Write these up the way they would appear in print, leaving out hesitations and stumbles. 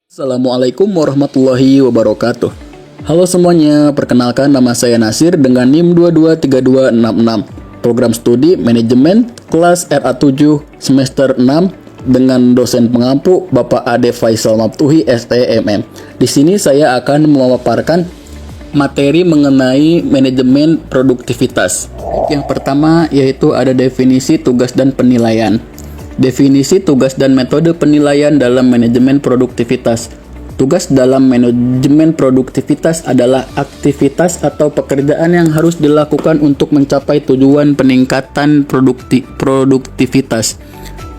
Assalamualaikum warahmatullahi wabarakatuh. Halo semuanya, perkenalkan nama saya Nasir dengan NIM 223266. Program studi manajemen kelas RA7 semester 6 dengan dosen pengampu Bapak Ade Faisal Maftuhi STMM. Di sini saya akan memaparkan materi mengenai manajemen produktivitas. Yang pertama yaitu ada definisi tugas dan penilaian. Definisi tugas dan metode penilaian dalam manajemen produktivitas. Tugas dalam manajemen produktivitas adalah aktivitas atau pekerjaan yang harus dilakukan untuk mencapai tujuan peningkatan produktivitas.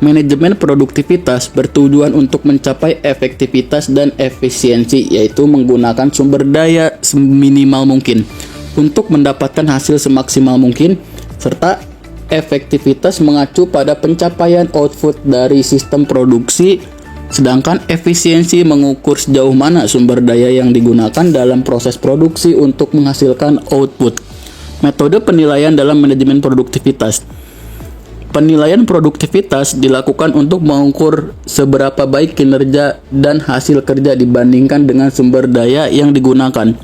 Manajemen produktivitas bertujuan untuk mencapai efektivitas dan efisiensi, yaitu menggunakan sumber daya seminimal mungkin untuk mendapatkan hasil semaksimal mungkin, serta efektivitas mengacu pada pencapaian output dari sistem produksi, sedangkan efisiensi mengukur sejauh mana sumber daya yang digunakan dalam proses produksi untuk menghasilkan output. Metode penilaian dalam manajemen produktivitas. Penilaian produktivitas dilakukan untuk mengukur seberapa baik kinerja dan hasil kerja dibandingkan dengan sumber daya yang digunakan.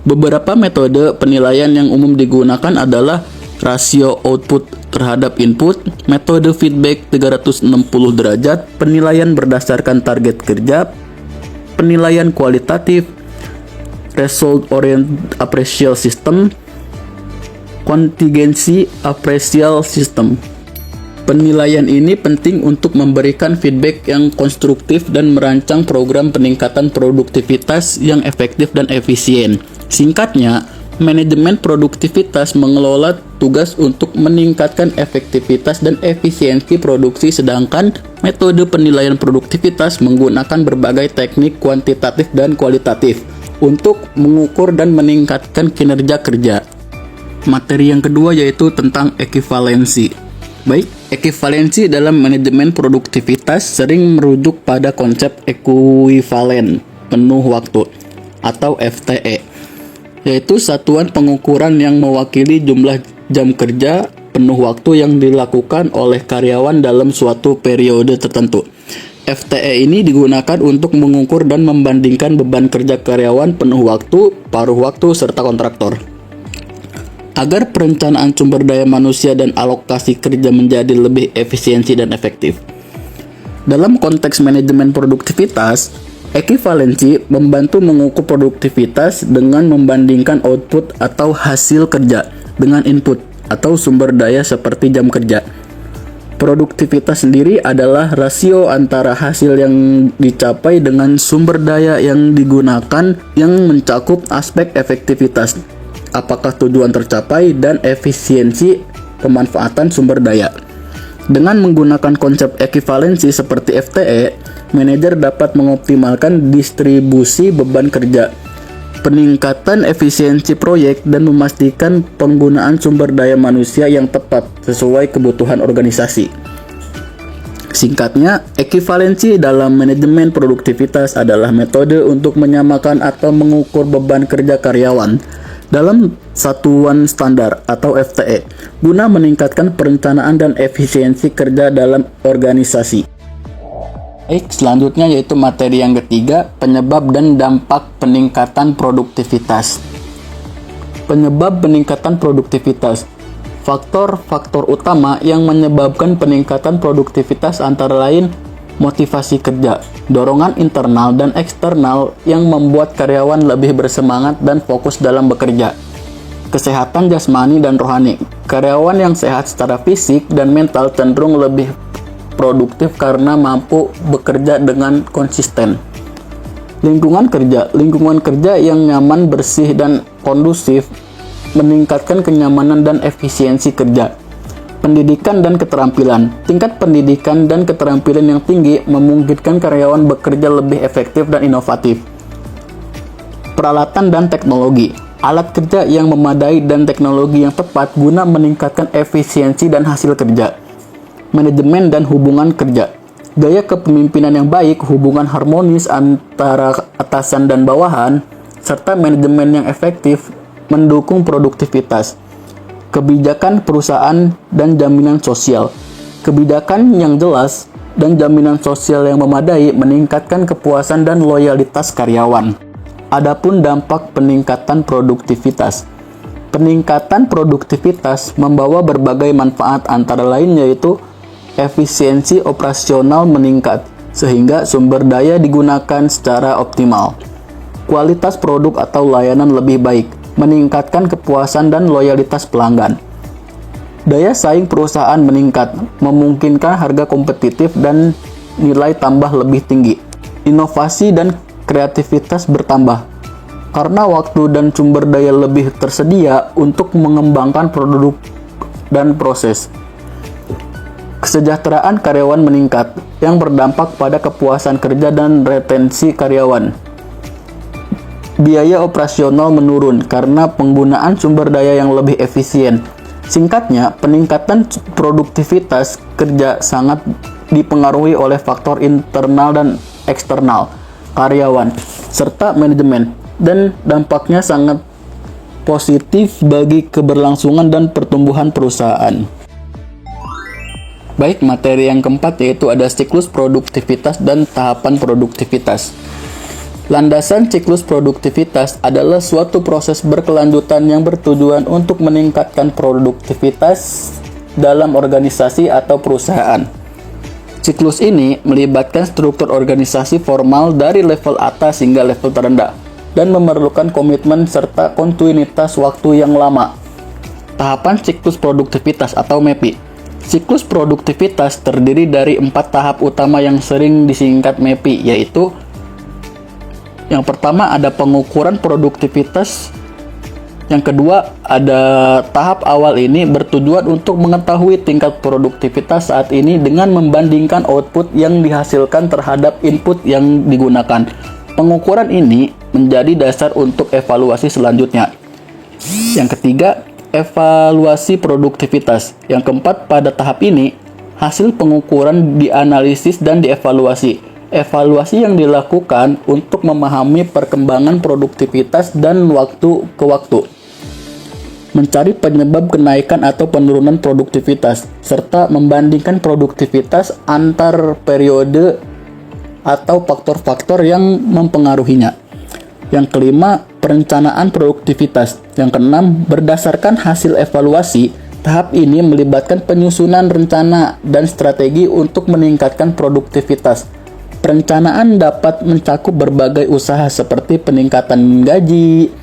Beberapa metode penilaian yang umum digunakan adalah rasio output terhadap input, metode feedback 360 derajat, penilaian berdasarkan target kerja, penilaian kualitatif, result oriented appraisal system, contingency appraisal system. Penilaian ini penting untuk memberikan feedback yang konstruktif dan merancang program peningkatan produktivitas yang efektif dan efisien. Singkatnya, manajemen produktivitas mengelola tugas untuk meningkatkan efektivitas dan efisiensi produksi, sedangkan metode penilaian produktivitas menggunakan berbagai teknik kuantitatif dan kualitatif untuk mengukur dan meningkatkan kinerja kerja. Materi yang kedua yaitu tentang ekivalensi. Baik, ekivalensi dalam manajemen produktivitas sering merujuk pada konsep ekuivalen penuh waktu atau FTE, yaitu satuan pengukuran yang mewakili jumlah jam kerja penuh waktu yang dilakukan oleh karyawan dalam suatu periode tertentu. FTE ini digunakan untuk mengukur dan membandingkan beban kerja karyawan penuh waktu, paruh waktu, serta kontraktor. Agar perencanaan sumber daya manusia dan alokasi kerja menjadi lebih efisiensi dan efektif. Dalam konteks manajemen produktivitas, ekivalensi membantu mengukur produktivitas dengan membandingkan output atau hasil kerja dengan input atau sumber daya seperti jam kerja. Produktivitas sendiri adalah rasio antara hasil yang dicapai dengan sumber daya yang digunakan yang mencakup aspek efektivitas, apakah tujuan tercapai, dan efisiensi pemanfaatan sumber daya. Dengan menggunakan konsep ekivalensi seperti FTE, manajer dapat mengoptimalkan distribusi beban kerja, peningkatan efisiensi proyek, dan memastikan penggunaan sumber daya manusia yang tepat sesuai kebutuhan organisasi. Singkatnya, ekivalensi dalam manajemen produktivitas adalah metode untuk menyamakan atau mengukur beban kerja karyawan dalam satuan standar atau FTE guna meningkatkan perencanaan dan efisiensi kerja dalam organisasi. Baik, selanjutnya yaitu materi yang ketiga, penyebab dan dampak peningkatan produktivitas. Penyebab peningkatan produktivitas. Faktor-faktor utama yang menyebabkan peningkatan produktivitas antara lain motivasi kerja, dorongan internal dan eksternal yang membuat karyawan lebih bersemangat dan fokus dalam bekerja. Kesehatan jasmani dan rohani. Karyawan yang sehat secara fisik dan mental cenderung lebih produktif karena mampu bekerja dengan konsisten. Lingkungan kerja yang nyaman, bersih, dan kondusif meningkatkan kenyamanan dan efisiensi kerja. Pendidikan dan keterampilan. Tingkat pendidikan dan keterampilan yang tinggi memungkinkan karyawan bekerja lebih efektif dan inovatif. Peralatan dan teknologi. Alat kerja yang memadai dan teknologi yang tepat guna meningkatkan efisiensi dan hasil kerja. Manajemen dan hubungan kerja. Gaya kepemimpinan yang baik, hubungan harmonis antara atasan dan bawahan, serta manajemen yang efektif mendukung produktivitas. Kebijakan perusahaan dan jaminan sosial. Kebijakan yang jelas dan jaminan sosial yang memadai meningkatkan kepuasan dan loyalitas karyawan. Adapun dampak peningkatan produktivitas. Peningkatan produktivitas membawa berbagai manfaat, antara lain yaitu efisiensi operasional meningkat sehingga sumber daya digunakan secara optimal. Kualitas produk atau layanan lebih baik, meningkatkan kepuasan dan loyalitas pelanggan. Daya saing perusahaan meningkat, memungkinkan harga kompetitif dan nilai tambah lebih tinggi. Inovasi dan kreativitas bertambah, karena waktu dan sumber daya lebih tersedia untuk mengembangkan produk dan proses. Kesejahteraan karyawan meningkat, yang berdampak pada kepuasan kerja dan retensi karyawan. Biaya operasional menurun karena penggunaan sumber daya yang lebih efisien. Singkatnya, peningkatan produktivitas kerja sangat dipengaruhi oleh faktor internal dan eksternal, karyawan, serta manajemen, dan dampaknya sangat positif bagi keberlangsungan dan pertumbuhan perusahaan. Baik, materi yang keempat yaitu ada siklus produktivitas dan tahapan produktivitas. Landasan siklus produktivitas adalah suatu proses berkelanjutan yang bertujuan untuk meningkatkan produktivitas dalam organisasi atau perusahaan. Siklus ini melibatkan struktur organisasi formal dari level atas hingga level terendah dan memerlukan komitmen serta kontinuitas waktu yang lama. Tahapan siklus produktivitas atau MAPI. Siklus produktivitas terdiri dari 4 tahap utama yang sering disingkat MAPI, yaitu yang pertama ada pengukuran produktivitas. Yang kedua ada tahap awal ini bertujuan untuk mengetahui tingkat produktivitas saat ini dengan membandingkan output yang dihasilkan terhadap input yang digunakan. Pengukuran ini menjadi dasar untuk evaluasi selanjutnya. Yang ketiga, evaluasi produktivitas. Yang keempat, pada tahap ini hasil pengukuran dianalisis dan dievaluasi. Evaluasi yang dilakukan untuk memahami perkembangan produktivitas dan waktu ke waktu, mencari penyebab kenaikan atau penurunan produktivitas, serta membandingkan produktivitas antar periode atau faktor-faktor yang mempengaruhinya. Yang kelima, perencanaan produktivitas. Yang keenam, berdasarkan hasil evaluasi, tahap ini melibatkan penyusunan rencana dan strategi untuk meningkatkan produktivitas. Perencanaan dapat mencakup berbagai usaha seperti peningkatan gaji,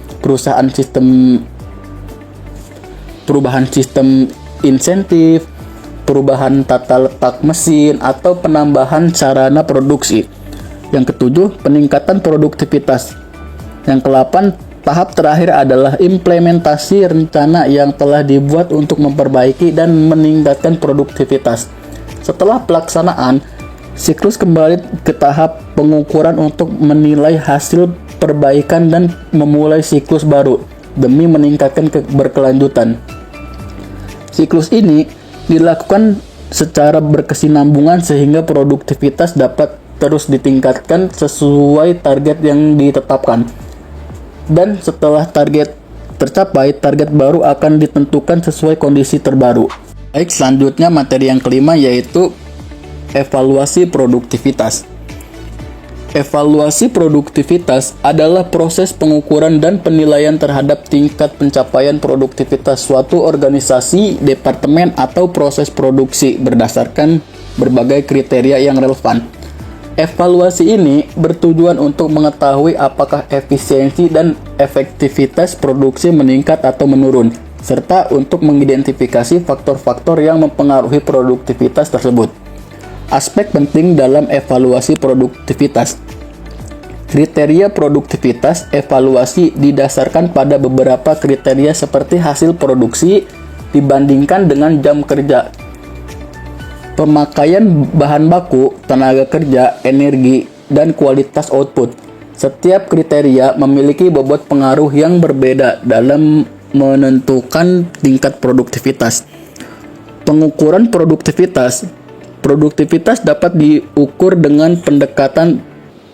perubahan sistem insentif, perubahan tata letak mesin, atau penambahan sarana produksi. Yang ketujuh, peningkatan produktivitas. Yang ke-8, tahap terakhir adalah implementasi rencana yang telah dibuat untuk memperbaiki dan meningkatkan produktivitas. Setelah pelaksanaan, siklus kembali ke tahap pengukuran untuk menilai hasil perbaikan dan memulai siklus baru demi meningkatkan berkelanjutan. Siklus ini dilakukan secara berkesinambungan sehingga produktivitas dapat terus ditingkatkan sesuai target yang ditetapkan. Dan setelah target tercapai, target baru akan ditentukan sesuai kondisi terbaru. Baik, selanjutnya materi yang kelima yaitu evaluasi produktivitas. Evaluasi produktivitas adalah proses pengukuran dan penilaian terhadap tingkat pencapaian produktivitas suatu organisasi, departemen, atau proses produksi berdasarkan berbagai kriteria yang relevan. Evaluasi ini bertujuan untuk mengetahui apakah efisiensi dan efektivitas produksi meningkat atau menurun, serta untuk mengidentifikasi faktor-faktor yang mempengaruhi produktivitas tersebut. Aspek penting dalam evaluasi produktivitas. Kriteria produktivitas evaluasi didasarkan pada beberapa kriteria seperti hasil produksi dibandingkan dengan jam kerja, pemakaian bahan baku, tenaga kerja, energi, dan kualitas output. Setiap kriteria memiliki bobot pengaruh yang berbeda dalam menentukan tingkat produktivitas. Pengukuran produktivitas. Produktivitas dapat diukur dengan pendekatan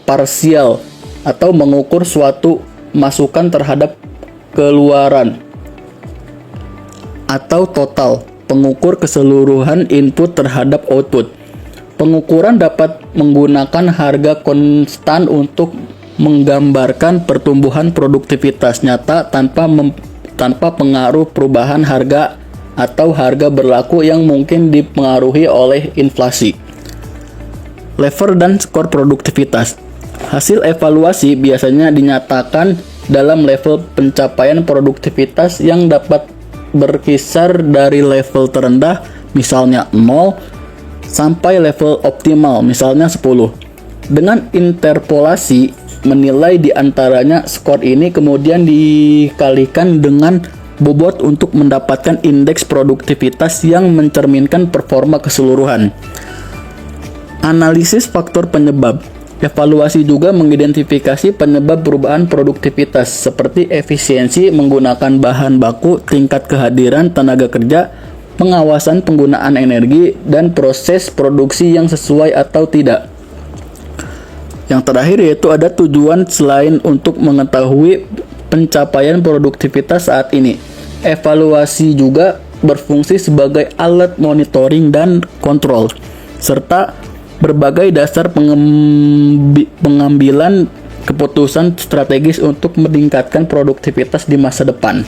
parsial atau mengukur suatu masukan terhadap keluaran, atau total, pengukur keseluruhan input terhadap output. Pengukuran dapat menggunakan harga konstan untuk menggambarkan pertumbuhan produktivitas nyata tanpa pengaruh perubahan harga atau harga berlaku yang mungkin dipengaruhi oleh inflasi. Level dan skor produktivitas. Hasil evaluasi biasanya dinyatakan dalam level pencapaian produktivitas yang dapat berkisar dari level terendah, misalnya 0, sampai level optimal, misalnya 10. Dengan interpolasi, menilai di antaranya skor ini kemudian dikalikan dengan bobot untuk mendapatkan indeks produktivitas yang mencerminkan performa keseluruhan. Analisis faktor penyebab. Evaluasi juga mengidentifikasi penyebab perubahan produktivitas seperti efisiensi menggunakan bahan baku, tingkat kehadiran tenaga kerja, pengawasan penggunaan energi, dan proses produksi yang sesuai atau tidak. Yang terakhir yaitu ada tujuan selain untuk mengetahui pencapaian produktivitas saat ini. Evaluasi juga berfungsi sebagai alat monitoring dan kontrol, serta berbagai dasar pengambilan keputusan strategis untuk meningkatkan produktivitas di masa depan.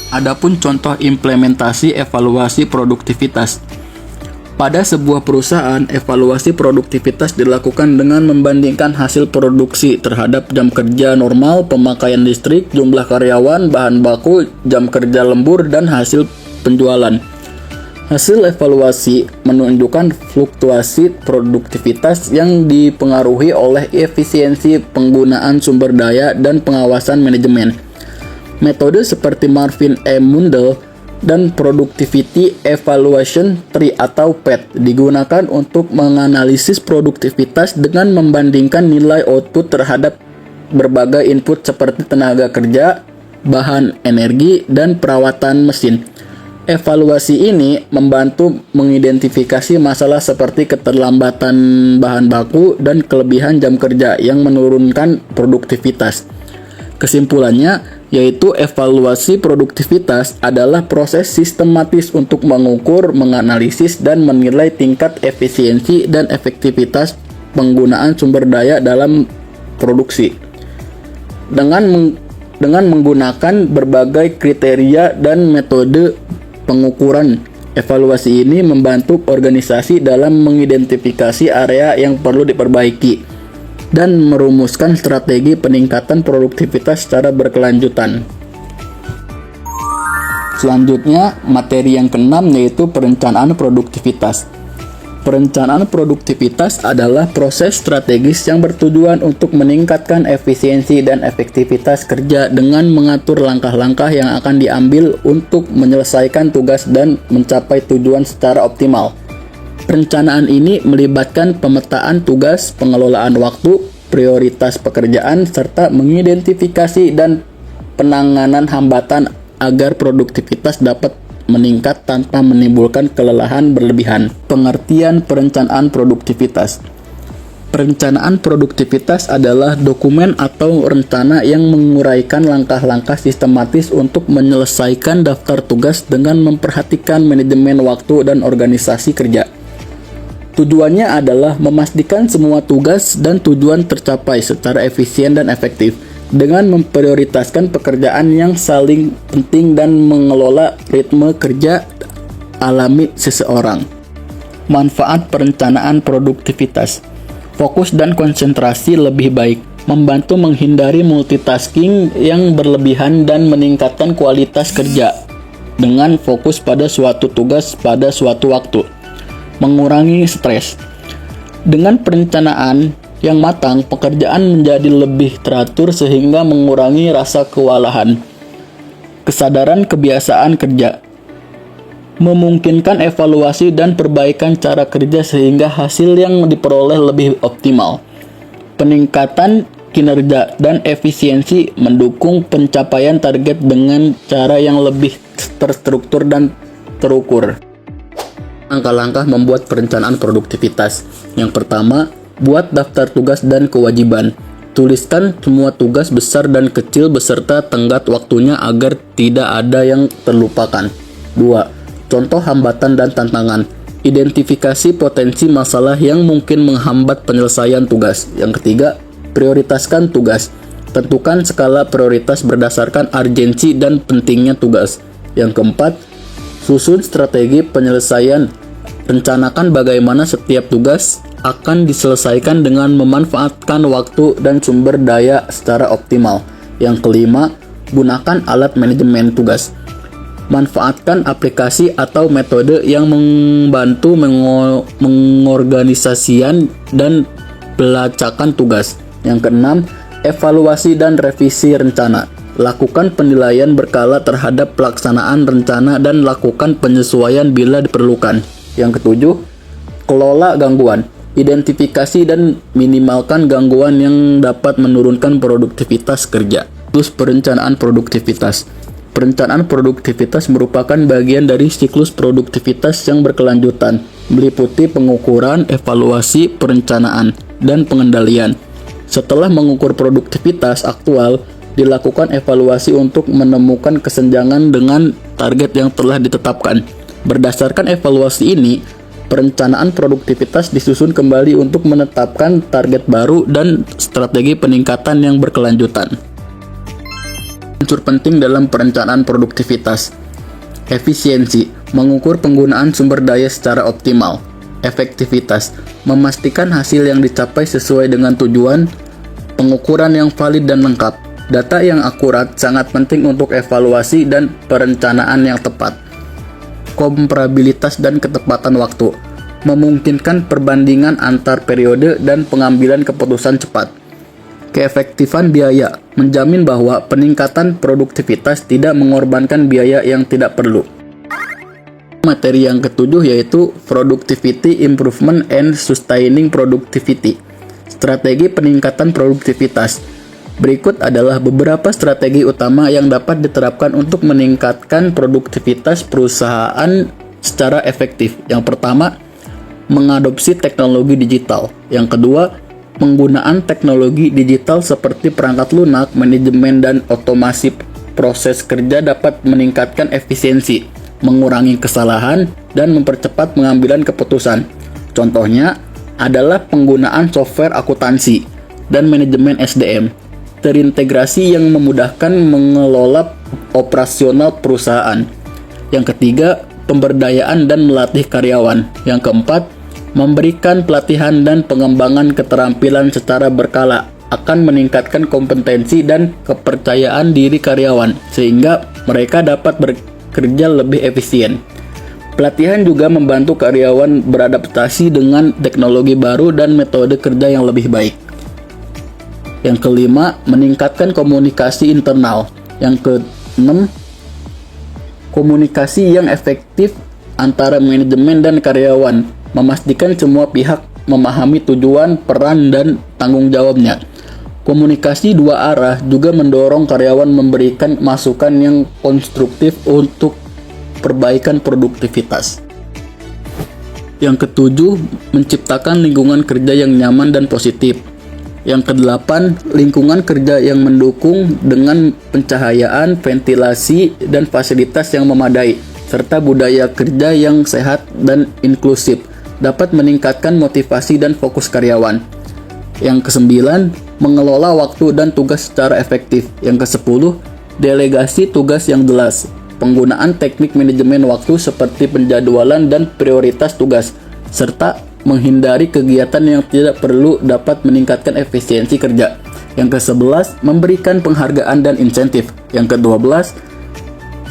Adapun contoh implementasi evaluasi produktivitas. Pada sebuah perusahaan, evaluasi produktivitas dilakukan dengan membandingkan hasil produksi terhadap jam kerja normal, pemakaian listrik, jumlah karyawan, bahan baku, jam kerja lembur, dan hasil penjualan. Hasil evaluasi menunjukkan fluktuasi produktivitas yang dipengaruhi oleh efisiensi penggunaan sumber daya dan pengawasan manajemen. Metode seperti Marvin M. Mundell dan Productivity Evaluation Tree atau PET digunakan untuk menganalisis produktivitas dengan membandingkan nilai output terhadap berbagai input seperti tenaga kerja, bahan energi, dan perawatan mesin. Evaluasi ini membantu mengidentifikasi masalah seperti keterlambatan bahan baku dan kelebihan jam kerja yang menurunkan produktivitas. Kesimpulannya, yaitu evaluasi produktivitas adalah proses sistematis untuk mengukur, menganalisis, dan menilai tingkat efisiensi dan efektivitas penggunaan sumber daya dalam produksi. Dengan menggunakan berbagai kriteria dan metode pengukuran, evaluasi ini membantu organisasi dalam mengidentifikasi area yang perlu diperbaiki dan merumuskan strategi peningkatan produktivitas secara berkelanjutan. Selanjutnya, materi yang keenam yaitu perencanaan produktivitas. Perencanaan produktivitas adalah proses strategis yang bertujuan untuk meningkatkan efisiensi dan efektivitas kerja dengan mengatur langkah-langkah yang akan diambil untuk menyelesaikan tugas dan mencapai tujuan secara optimal. Perencanaan ini melibatkan pemetaan tugas, pengelolaan waktu, prioritas pekerjaan, serta mengidentifikasi dan penanganan hambatan agar produktivitas dapat meningkat tanpa menimbulkan kelelahan berlebihan. Pengertian perencanaan produktivitas. Perencanaan produktivitas adalah dokumen atau rencana yang menguraikan langkah-langkah sistematis untuk menyelesaikan daftar tugas dengan memperhatikan manajemen waktu dan organisasi kerja. Tujuannya adalah memastikan semua tugas dan tujuan tercapai secara efisien dan efektif dengan memprioritaskan pekerjaan yang saling penting dan mengelola ritme kerja alami seseorang. Manfaat perencanaan produktivitas. Fokus dan konsentrasi lebih baik, membantu menghindari multitasking yang berlebihan dan meningkatkan kualitas kerja dengan fokus pada suatu tugas pada suatu waktu. Mengurangi stres. Dengan perencanaan yang matang, pekerjaan menjadi lebih teratur sehingga mengurangi rasa kewalahan. Kesadaran kebiasaan kerja. Memungkinkan evaluasi dan perbaikan cara kerja sehingga hasil yang diperoleh lebih optimal. Peningkatan kinerja dan efisiensi mendukung pencapaian target dengan cara yang lebih terstruktur dan terukur. Langkah-langkah membuat perencanaan produktivitas. Yang pertama, buat daftar tugas dan kewajiban. Tuliskan semua tugas besar dan kecil beserta tenggat waktunya agar tidak ada yang terlupakan. 2. Contoh hambatan dan tantangan. identifikasi potensi masalah yang mungkin menghambat penyelesaian tugas. Yang ketiga, prioritaskan tugas. Tentukan skala prioritas berdasarkan urgensi dan pentingnya tugas. Yang keempat, susun strategi penyelesaian. Rencanakan bagaimana setiap tugas akan diselesaikan dengan memanfaatkan waktu dan sumber daya secara optimal. Yang kelima, gunakan alat manajemen tugas. Manfaatkan aplikasi atau metode yang membantu mengorganisasikan dan pelacakan tugas. Yang keenam, evaluasi dan revisi rencana. Lakukan penilaian berkala terhadap pelaksanaan rencana dan lakukan penyesuaian bila diperlukan. Yang ketujuh, kelola gangguan. Identifikasi dan minimalkan gangguan yang dapat menurunkan produktivitas kerja. Terus perencanaan produktivitas. Perencanaan produktivitas merupakan bagian dari siklus produktivitas yang berkelanjutan, meliputi pengukuran, evaluasi, perencanaan, dan pengendalian. Setelah mengukur produktivitas aktual, dilakukan evaluasi untuk menemukan kesenjangan dengan target yang telah ditetapkan. Berdasarkan evaluasi ini, perencanaan produktivitas disusun kembali untuk menetapkan target baru dan strategi peningkatan yang berkelanjutan. Unsur penting dalam perencanaan produktivitas. Efisiensi, mengukur penggunaan sumber daya secara optimal. Efektivitas, memastikan hasil yang dicapai sesuai dengan tujuan. Pengukuran yang valid dan lengkap. Data yang akurat sangat penting untuk evaluasi dan perencanaan yang tepat. Komparabilitas dan ketepatan waktu, memungkinkan perbandingan antar periode dan pengambilan keputusan cepat. Keefektifan biaya, menjamin bahwa peningkatan produktivitas tidak mengorbankan biaya yang tidak perlu. Materi yang ketujuh yaitu Productivity Improvement and Sustaining Productivity. Strategi peningkatan produktivitas. Berikut adalah beberapa strategi utama yang dapat diterapkan untuk meningkatkan produktivitas perusahaan secara efektif. Yang pertama, mengadopsi teknologi digital. Yang kedua, penggunaan teknologi digital seperti perangkat lunak, manajemen, dan otomasi proses kerja dapat meningkatkan efisiensi, mengurangi kesalahan, dan mempercepat pengambilan keputusan. Contohnya adalah penggunaan software akuntansi dan manajemen SDM terintegrasi yang memudahkan mengelola operasional perusahaan. Yang ketiga, pemberdayaan dan melatih karyawan. Yang keempat, memberikan pelatihan dan pengembangan keterampilan secara berkala akan meningkatkan kompetensi dan kepercayaan diri karyawan sehingga mereka dapat bekerja lebih efisien. Pelatihan juga membantu karyawan beradaptasi dengan teknologi baru dan metode kerja yang lebih baik. Yang kelima, meningkatkan komunikasi internal. Yang keenam, komunikasi yang efektif antara manajemen dan karyawan, memastikan semua pihak memahami tujuan, peran, dan tanggung jawabnya. Komunikasi dua arah juga mendorong karyawan memberikan masukan yang konstruktif untuk perbaikan produktivitas. Yang ketujuh, menciptakan lingkungan kerja yang nyaman dan positif. Yang kedelapan, lingkungan kerja yang mendukung dengan pencahayaan, ventilasi, dan fasilitas yang memadai, serta budaya kerja yang sehat dan inklusif, dapat meningkatkan motivasi dan fokus karyawan. Yang kesembilan, mengelola waktu dan tugas secara efektif. Yang kesepuluh, delegasi tugas yang jelas. Penggunaan teknik manajemen waktu seperti penjadwalan dan prioritas tugas, serta menghindari kegiatan yang tidak perlu dapat meningkatkan efisiensi kerja. Yang ke-11, memberikan penghargaan dan insentif. Yang ke-12,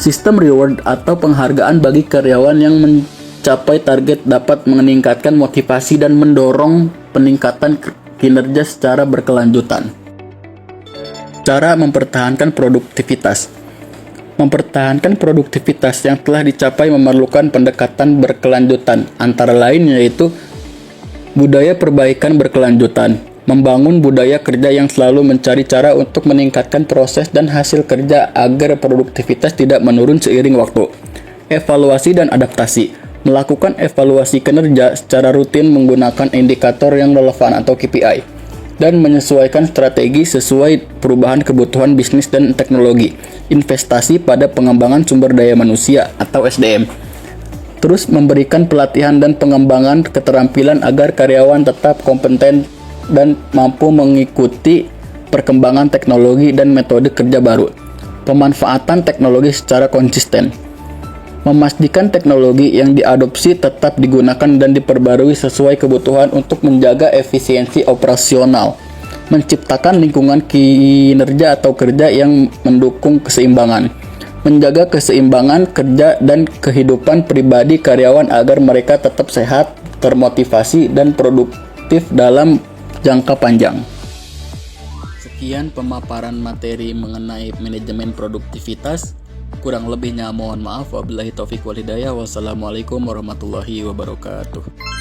sistem reward atau penghargaan bagi karyawan yang mencapai target dapat meningkatkan motivasi dan mendorong peningkatan kinerja secara berkelanjutan. Cara mempertahankan produktivitas. Mempertahankan produktivitas yang telah dicapai memerlukan pendekatan berkelanjutan, antara lain yaitu budaya perbaikan berkelanjutan, membangun budaya kerja yang selalu mencari cara untuk meningkatkan proses dan hasil kerja agar produktivitas tidak menurun seiring waktu. Evaluasi dan adaptasi, melakukan evaluasi kinerja secara rutin menggunakan indikator yang relevan atau KPI, dan menyesuaikan strategi sesuai perubahan kebutuhan bisnis dan teknologi. Investasi pada pengembangan sumber daya manusia atau SDM. Terus memberikan pelatihan dan pengembangan keterampilan agar karyawan tetap kompeten dan mampu mengikuti perkembangan teknologi dan metode kerja baru. Pemanfaatan teknologi secara konsisten. Memastikan teknologi yang diadopsi tetap digunakan dan diperbarui sesuai kebutuhan untuk menjaga efisiensi operasional. Menciptakan lingkungan kinerja atau kerja yang mendukung keseimbangan. Menjaga keseimbangan kerja dan kehidupan pribadi karyawan agar mereka tetap sehat, termotivasi, dan produktif dalam jangka panjang. Sekian pemaparan materi mengenai manajemen produktivitas. Kurang lebihnya mohon maaf. Wabillahi taufiq wal hidayah. Wassalamualaikum warahmatullahi wabarakatuh.